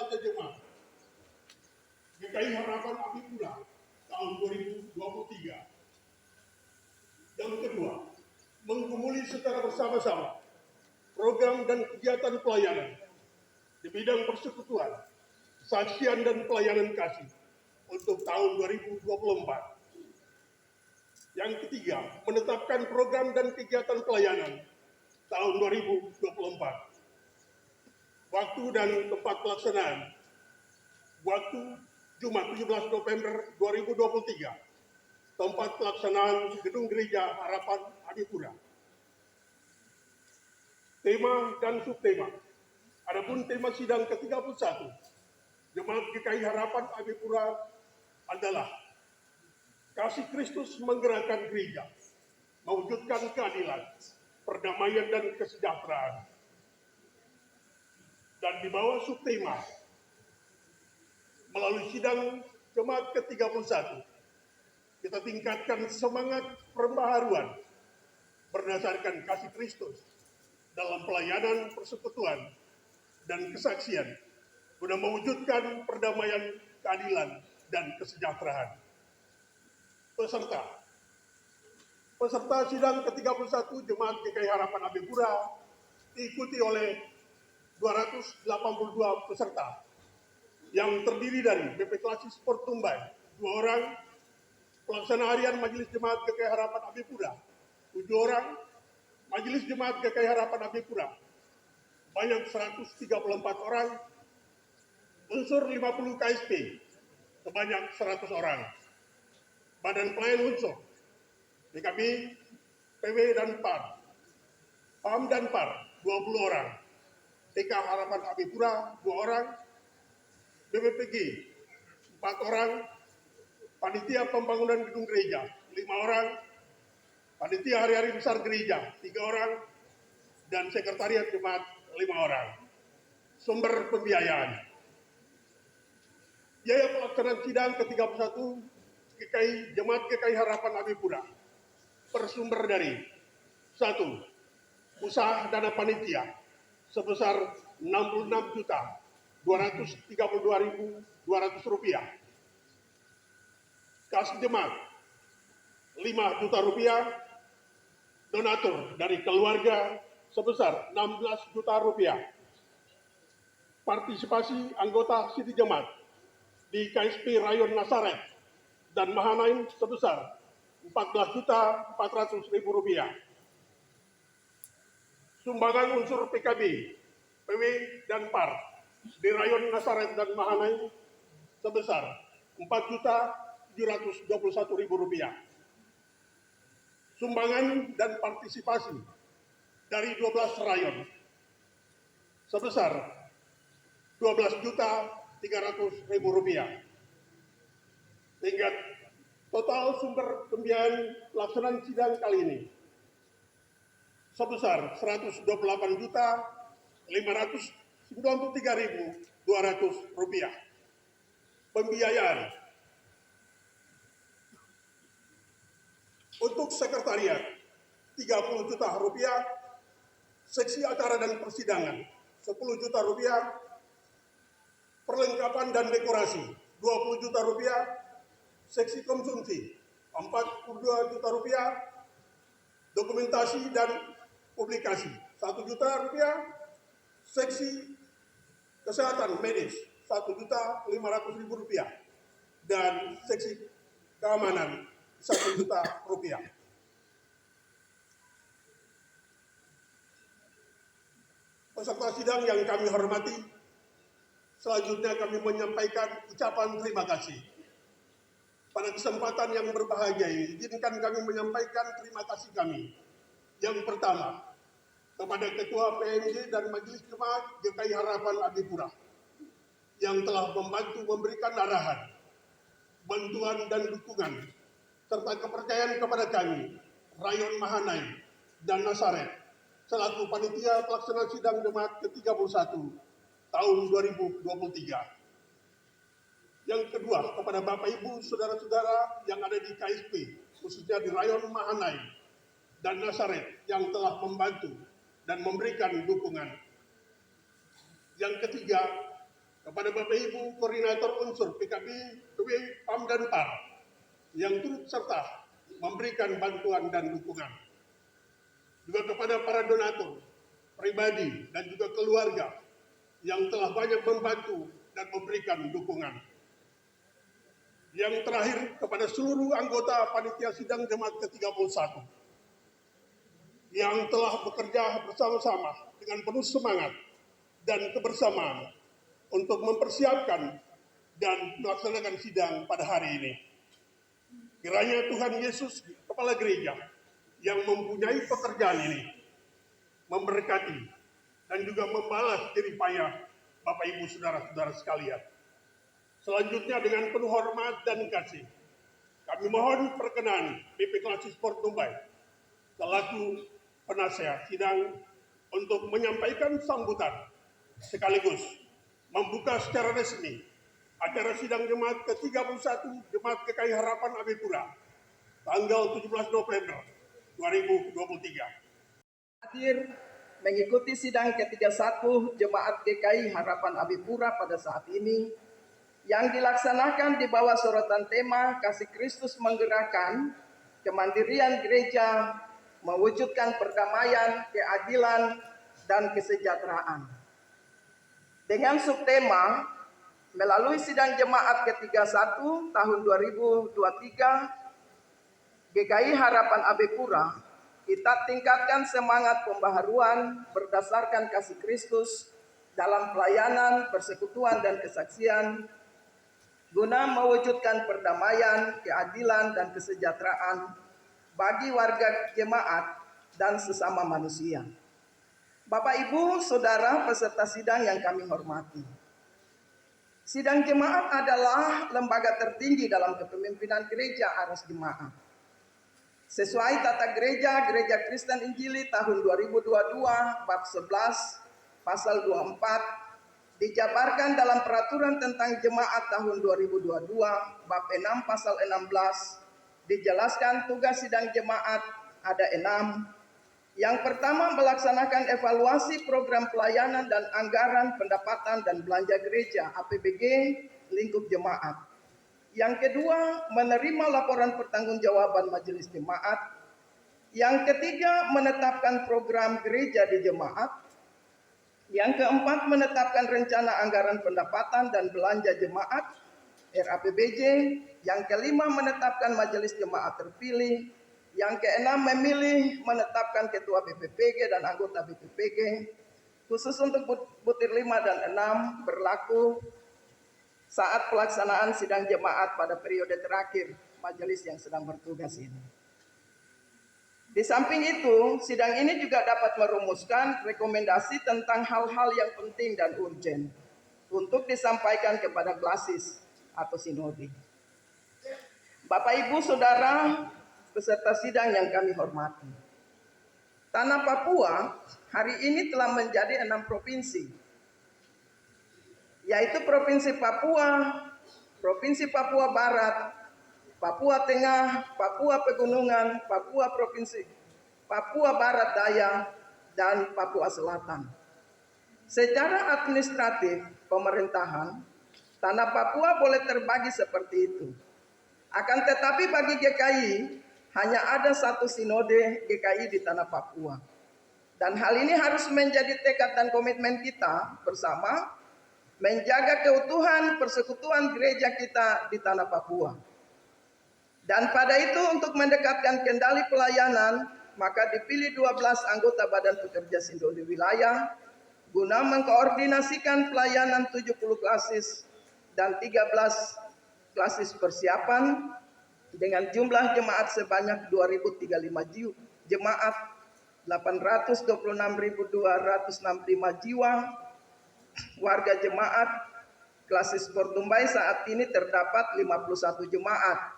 belanja jemaat GKI Harapan Abipura tahun 2023. Yang kedua, menggumuli secara bersama-sama program dan kegiatan pelayanan di bidang persekutuan, kesaksian dan pelayanan kasih untuk tahun 2024. Yang ketiga, menetapkan program dan kegiatan pelayanan tahun 2024. Waktu dan tempat pelaksanaan. Waktu Jumat 17 November 2023. Tempat pelaksanaan Gedung Gereja Harapan Abipura. Tema dan subtema. Adapun tema sidang ke-31 Jemaat GKI Harapan Abipura adalah kasih Kristus menggerakkan gereja, mewujudkan keadilan, perdamaian dan kesejahteraan. Dan di bawah subtema melalui sidang Jemaat ke-31 kita tingkatkan semangat pembaharuan berdasarkan kasih Kristus dalam pelayanan persekutuan dan kesaksian guna mewujudkan perdamaian, keadilan, dan kesejahteraan. Peserta sidang ke-31 Jemaat GKI Harapan Abipura diikuti oleh 282 peserta yang terdiri dari BP Klasis Sport Tumbai 2 orang, pelaksana harian Majelis Jemaat GKI Harapan Abipura 7 orang, Majelis Jemaat GKI Harapan Abipura banyak 134 orang, unsur 50 KSP sebanyak 100 orang, Badan Pelayan Unsur BKB, PW dan PAR, PAM dan PAR 20 orang, TK Harapan Abipura 2 orang, BPPG 4 orang, Panitia Pembangunan Gedung Gereja 5 orang, Panitia Hari-Hari Besar Gereja 3 orang, dan Sekretariat Jemaat 5 orang. Sumber pembiayaan. Biaya pelaksanaan sidang ke-31 Jemaat GKI Harapan Abipura bersumber dari 1. Usaha dana panitia sebesar Rp66.232.200. Kas jemaat Rp5 juta. Donatur dari keluarga sebesar Rp16 juta. Partisipasi anggota Siti Jemaat di KSP Rayon Nasaret dan Mahanaim sebesar Rp14.400.000. Sumbangan unsur PKB, PW, dan PAR di Rayon Nasaret dan Mahanaim sebesar Rp4.721.000. Sumbangan dan partisipasi dari 12 rayon sebesar Rp12.300.000. Sehingga total sumber pembiayaan pelaksanaan sidang kali ini sebesar Rp128.593.200. Pembiayaan untuk sekretariat Rp30 juta, seksi acara dan persidangan Rp10 juta, perlengkapan dan dekorasi Rp20 juta, seksi konsumsi Rp42 juta, dokumentasi dan publikasi Rp1 juta, seksi kesehatan medis Rp1.500.000, dan seksi keamanan Rp1 juta. Peserta sidang yang kami hormati, selanjutnya kami menyampaikan ucapan terima kasih. Pada kesempatan yang berbahagia ini, izinkan kami menyampaikan terima kasih kami. Yang pertama, kepada Ketua PMJ dan Majelis Jemaat GKI Harapan Abipura yang telah membantu memberikan arahan, bantuan dan dukungan, serta kepercayaan kepada kami, Rayon Mahanaim dan Nasaret, selaku panitia pelaksana sidang Jemaat ke-31 tahun 2023. Yang kedua, kepada Bapak Ibu, Saudara-saudara yang ada di KSP, khususnya di Rayon Mahanaim dan Nasaret yang telah membantu dan memberikan dukungan. Yang ketiga, kepada Bapak Ibu Koordinator Unsur PKB, PAM dan PAR yang turut serta memberikan bantuan dan dukungan. Juga kepada para donatur, pribadi dan juga keluarga yang telah banyak membantu dan memberikan dukungan. Yang terakhir kepada seluruh anggota Panitia Sidang Jemaat ke-31 yang telah bekerja bersama-sama dengan penuh semangat dan kebersamaan untuk mempersiapkan dan melaksanakan sidang pada hari ini. Kiranya Tuhan Yesus, Kepala Gereja, yang mempunyai pekerjaan ini, memberkati dan juga membalas jerih payah Bapak Ibu Saudara-saudara sekalian. Selanjutnya dengan penuh hormat dan kasih, kami mohon perkenan BP Klasis Port Tumbai selaku penasehat sidang untuk menyampaikan sambutan sekaligus membuka secara resmi acara sidang Jemaat ke-31 Jemaat GKI Harapan Abipura tanggal 17 November 2023. Hadir mengikuti sidang ke-31 Jemaat GKI Harapan Abipura pada saat ini yang dilaksanakan di bawah sorotan tema Kasih Kristus Menggerakkan Kemandirian Gereja Mewujudkan Perdamaian, Keadilan, dan Kesejahteraan. Dengan subtema melalui sidang Jemaat ke-31 tahun 2023 GKI Harapan Abipura, kita tingkatkan semangat pembaharuan berdasarkan kasih Kristus dalam pelayanan, persekutuan, dan kesaksian guna mewujudkan perdamaian, keadilan, dan kesejahteraan bagi warga jemaat dan sesama manusia. Bapak, Ibu, Saudara peserta sidang yang kami hormati. Sidang jemaat adalah lembaga tertinggi dalam kepemimpinan gereja aras jemaat. Sesuai tata gereja Gereja Kristen Injili tahun 2022 bab 11 pasal 24 dijabarkan dalam peraturan tentang jemaat tahun 2022 bab 6 pasal 16 dijelaskan tugas sidang jemaat ada 6. Yang pertama, melaksanakan evaluasi program pelayanan dan anggaran pendapatan dan belanja gereja APBG lingkup jemaat. Yang kedua, menerima laporan pertanggungjawaban majelis jemaat. Yang ketiga, menetapkan program gereja di jemaat. Yang keempat, menetapkan rencana anggaran pendapatan dan belanja jemaat RAPBJ. Yang kelima, menetapkan majelis jemaat terpilih. Yang keenam, memilih menetapkan ketua BPPG dan anggota BPPG. Khusus untuk butir 5 dan 6 berlaku saat pelaksanaan sidang jemaat pada periode terakhir majelis yang sedang bertugas ini. Di samping itu, sidang ini juga dapat merumuskan rekomendasi tentang hal-hal yang penting dan urgen untuk disampaikan kepada klasis atau sinode. Bapak, Ibu, Saudara peserta sidang yang kami hormati. Tanah Papua hari ini telah menjadi 6 provinsi, yaitu Provinsi Papua, Provinsi Papua Barat, Papua Tengah, Papua Pegunungan, Papua Provinsi, Papua Barat Daya, dan Papua Selatan. Secara administratif pemerintahan, tanah Papua boleh terbagi seperti itu. Akan tetapi bagi GKI, hanya ada satu sinode GKI di tanah Papua. Dan hal ini harus menjadi tekad dan komitmen kita bersama menjaga keutuhan persekutuan gereja kita di tanah Papua. Dan pada itu untuk mendekatkan kendali pelayanan, maka dipilih 12 anggota Badan Pekerja Sinode Wilayah guna mengkoordinasikan pelayanan 70 klasis dan 13 klasis persiapan dengan jumlah jemaat sebanyak 2.035 jemaat, 826.265 jiwa. Warga jemaat klasis Port Tumbai saat ini terdapat 51 jemaat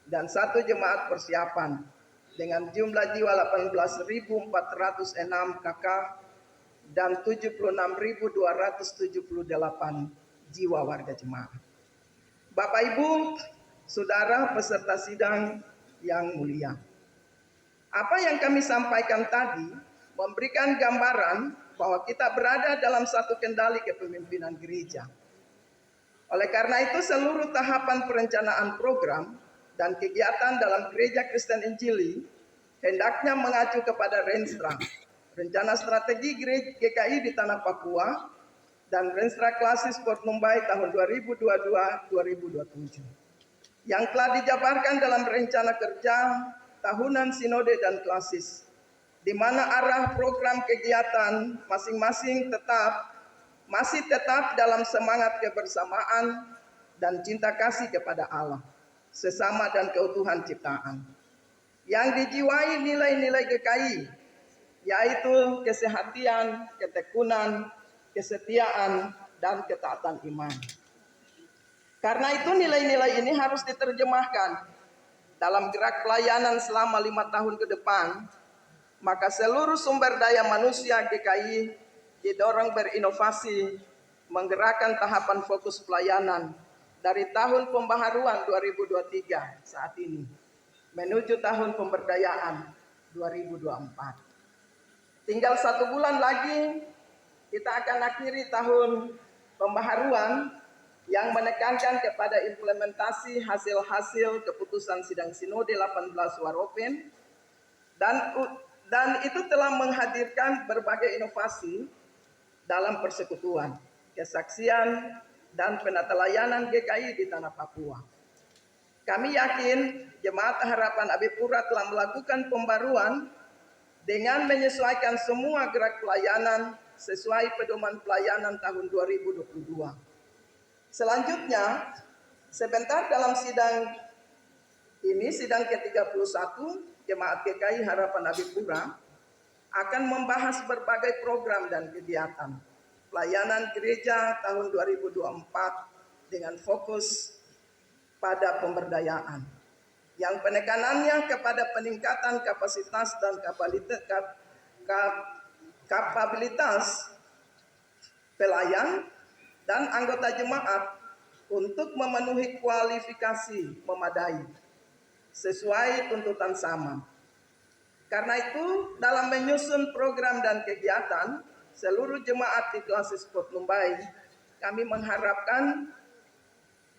dan 1 jemaat persiapan dengan jumlah jiwa 18.406 KK dan 76.278 jiwa warga jemaat. Bapak, Ibu, Saudara peserta sidang yang mulia, apa yang kami sampaikan tadi memberikan gambaran bahwa kita berada dalam satu kendali kepemimpinan gereja. Oleh karena itu, seluruh tahapan perencanaan program dan kegiatan dalam Gereja Kristen Injili hendaknya mengacu kepada Renstra, Rencana Strategi GKI di Tanah Papua, dan Renstra Klasis Port Numbai tahun 2022-2027, yang telah dijabarkan dalam rencana kerja tahunan sinode dan klasis, di mana arah program kegiatan masing-masing masih tetap dalam semangat kebersamaan dan cinta kasih kepada Allah, sesama dan keutuhan ciptaan, yang dijiwai nilai-nilai GKI, yaitu kesehatian, ketekunan, kesetiaan, dan ketaatan iman. Karena itu nilai-nilai ini harus diterjemahkan dalam gerak pelayanan selama 5 tahun ke depan, maka seluruh sumber daya manusia GKI didorong berinovasi, menggerakkan tahapan fokus pelayanan dari tahun pembaharuan 2023 saat ini menuju tahun pemberdayaan 2024. Tinggal 1 bulan lagi kita akan akhiri tahun pembaharuan yang menekankan kepada implementasi hasil-hasil keputusan sidang sinode 18 Waropen, dan itu telah menghadirkan berbagai inovasi dalam persekutuan, kesaksian, dan penata layanan GKI di Tanah Papua. Kami yakin Jemaat Harapan Abipura telah melakukan pembaruan dengan menyesuaikan semua gerak pelayanan sesuai pedoman pelayanan tahun 2022. Selanjutnya, sebentar dalam sidang ini, sidang ke-31 Jemaat GKI Harapan Abipura akan membahas berbagai program dan kegiatan pelayanan gereja tahun 2024 dengan fokus pada pemberdayaan, yang penekanannya kepada peningkatan kapasitas dan kapabilitas pelayan dan anggota jemaat untuk memenuhi kualifikasi memadai sesuai tuntutan sama. Karena itu, dalam menyusun program dan kegiatan seluruh jemaat di Klasis Port Numbai, kami mengharapkan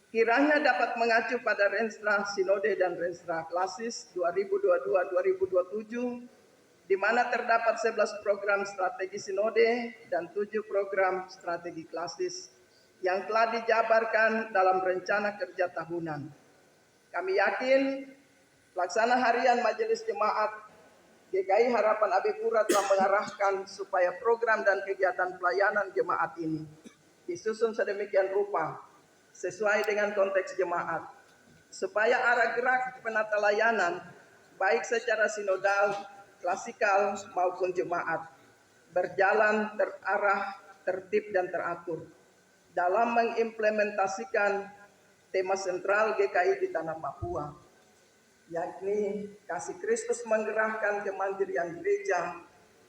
kiranya dapat mengacu pada Renstra Sinode dan Renstra Klasis 2022-2027, di mana terdapat 11 program strategi sinode dan 7 program strategi klasis yang telah dijabarkan dalam rencana kerja tahunan. Kami yakin pelaksana harian Majelis Jemaat GKI Harapan Abipura telah mengarahkan supaya program dan kegiatan pelayanan jemaat ini disusun sedemikian rupa sesuai dengan konteks jemaat, supaya arah gerak penata layanan baik secara sinodal, klasikal maupun jemaat berjalan terarah, tertib dan teratur dalam mengimplementasikan tema sentral GKI di Tanah Papua, yakni kasih Kristus menggerakkan kemandirian gereja,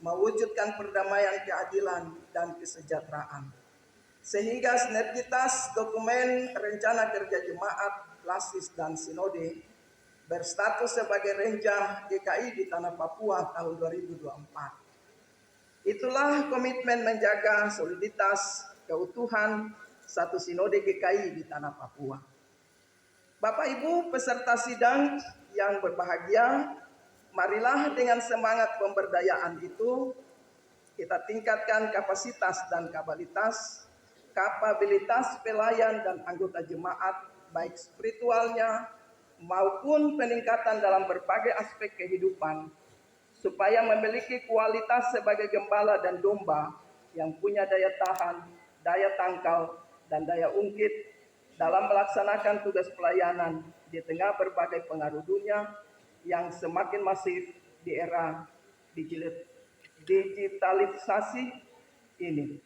mewujudkan perdamaian, keadilan, dan kesejahteraan. Sehingga sinergitas dokumen rencana kerja jemaat, klasis, dan sinode berstatus sebagai Renja GKI di Tanah Papua tahun 2024. Itulah komitmen menjaga soliditas, keutuhan satu sinode GKI di Tanah Papua. Bapak Ibu peserta sidang yang berbahagia, marilah dengan semangat pemberdayaan itu kita tingkatkan kapasitas dan kapabilitas pelayan dan anggota jemaat, baik spiritualnya maupun peningkatan dalam berbagai aspek kehidupan, supaya memiliki kualitas sebagai gembala dan domba yang punya daya tahan, daya tangkal, dan daya ungkit dalam melaksanakan tugas pelayanan di tengah berbagai pengaruh dunia yang semakin masif di era digitalisasi ini.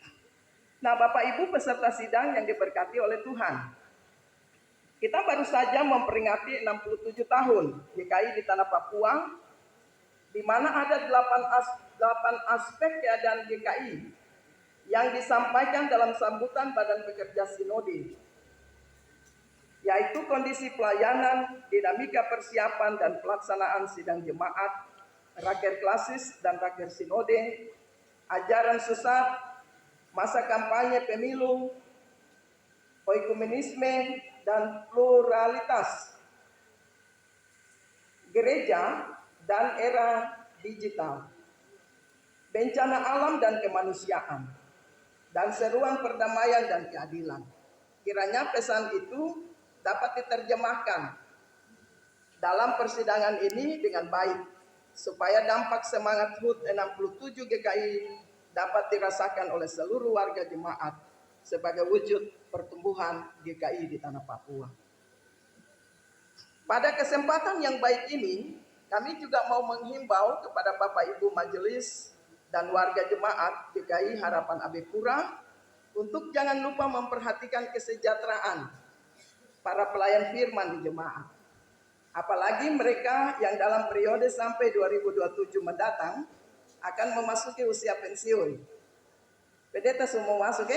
Nah, Bapak Ibu peserta sidang yang diberkati oleh Tuhan, kita baru saja memperingati 67 tahun GKI di Tanah Papua, di mana ada 8 aspek keadaan GKI yang disampaikan dalam sambutan Badan Pekerja Sinode, yaitu kondisi pelayanan, dinamika persiapan dan pelaksanaan sidang jemaat, raker klasis dan raker sinode, ajaran sesat, masa kampanye pemilu, oikumenisme, dan pluralitas gereja dan era digital, bencana alam dan kemanusiaan, dan seruan perdamaian dan keadilan. Kiranya pesan itu dapat diterjemahkan dalam persidangan ini dengan baik, supaya dampak semangat HUT 67 GKI dapat dirasakan oleh seluruh warga jemaat sebagai wujud pertumbuhan GKI di tanah Papua. Pada kesempatan yang baik ini, kami juga mau menghimbau kepada Bapak Ibu Majelis dan warga jemaat GKI Harapan Abipura untuk jangan lupa memperhatikan kesejahteraan para pelayan firman di jemaat. Apalagi mereka yang dalam periode sampai 2027 mendatang akan memasuki usia pensiun. Pendeta semua masuk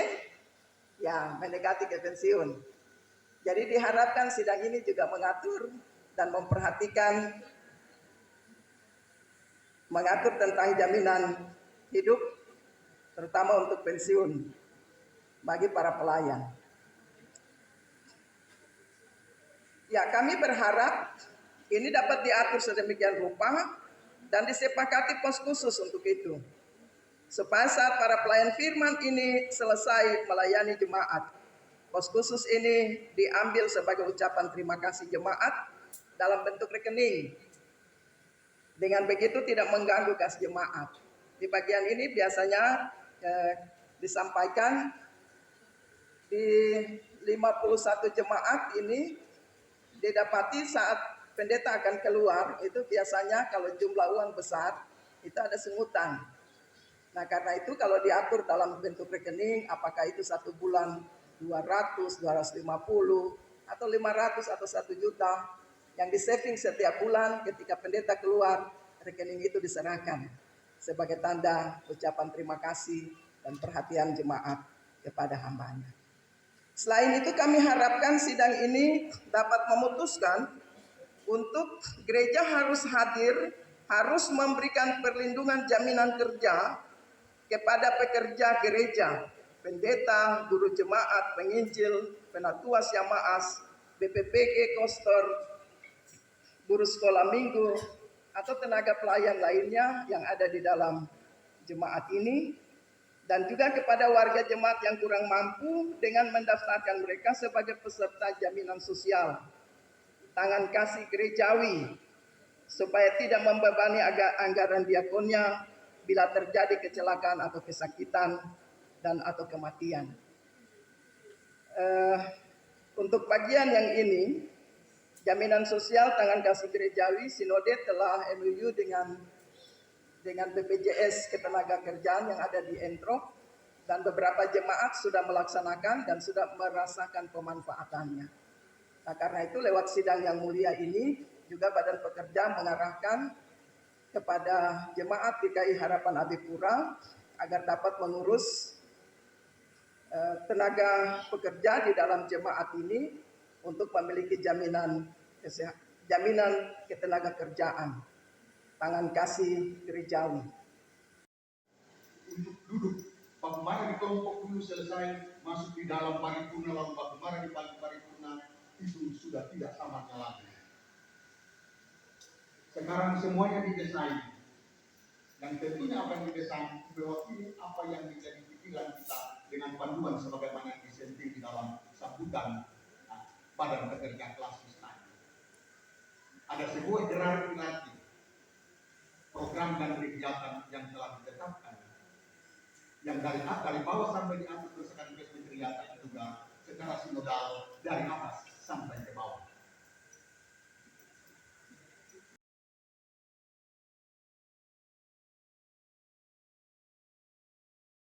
ya mendekati ke pensiun. Jadi diharapkan sidang ini juga mengatur dan mengatur tentang jaminan hidup terutama untuk pensiun bagi para pelayan. Ya, kami berharap ini dapat diatur sedemikian rupa dan disepakati pos khusus untuk itu. Supaya saat para pelayan firman ini selesai melayani jemaat, pos khusus ini diambil sebagai ucapan terima kasih jemaat dalam bentuk rekening. Dengan begitu tidak mengganggu kas jemaat. Di bagian ini biasanya disampaikan di 51 jemaat ini didapati saat pendeta akan keluar, itu biasanya kalau jumlah uang besar, itu ada sengutan. Nah karena itu kalau diatur dalam bentuk rekening, apakah itu 1 bulan 200, 250, atau 500 atau 1 juta, yang di saving setiap bulan ketika pendeta keluar, rekening itu diserahkan sebagai tanda ucapan terima kasih dan perhatian jemaat kepada hambanya. Selain itu kami harapkan sidang ini dapat memutuskan untuk gereja harus hadir, harus memberikan perlindungan jaminan kerja kepada pekerja gereja, pendeta, guru jemaat, penginjil, penatua syamaas, BPPG, kostor, guru sekolah minggu, atau tenaga pelayan lainnya yang ada di dalam jemaat ini, dan juga kepada warga jemaat yang kurang mampu dengan mendaftarkan mereka sebagai peserta jaminan sosial, tangan kasih gerejawi, supaya tidak membebani anggaran diakonnya bila terjadi kecelakaan atau kesakitan dan atau kematian. Untuk bagian yang ini, jaminan sosial tangan kasih gerejawi, Sinode telah MOU dengan BPJS Ketenagakerjaan yang ada di Entrop, dan beberapa jemaat sudah melaksanakan dan sudah merasakan pemanfaatannya. Nah karena itu lewat sidang yang mulia ini juga Badan Pekerja mengarahkan kepada jemaat GKI Harapan Abipura agar dapat mengurus tenaga pekerja di dalam jemaat ini untuk memiliki jaminan ketenagakerjaan, tangan kasih gerejawi. Untuk duduk bagaimana di kelompok dulu selesai masuk di dalam paripurna, lalu bagaimana di paripurna itu sudah tidak sama lagi. Sekarang semuanya didesain, dan tentunya apa yang didesain mewakili apa yang menjadi pikiran kita dengan panduan sebagaimana disentil di dalam sambutan Badan Pekerja Klasis tadi. Ada sebuah hierarki program dan kegiatan yang telah ditetapkan, yang dari bawah sampai di atas berdasarkan kementerian juga secara sinodal dari atas sampai ke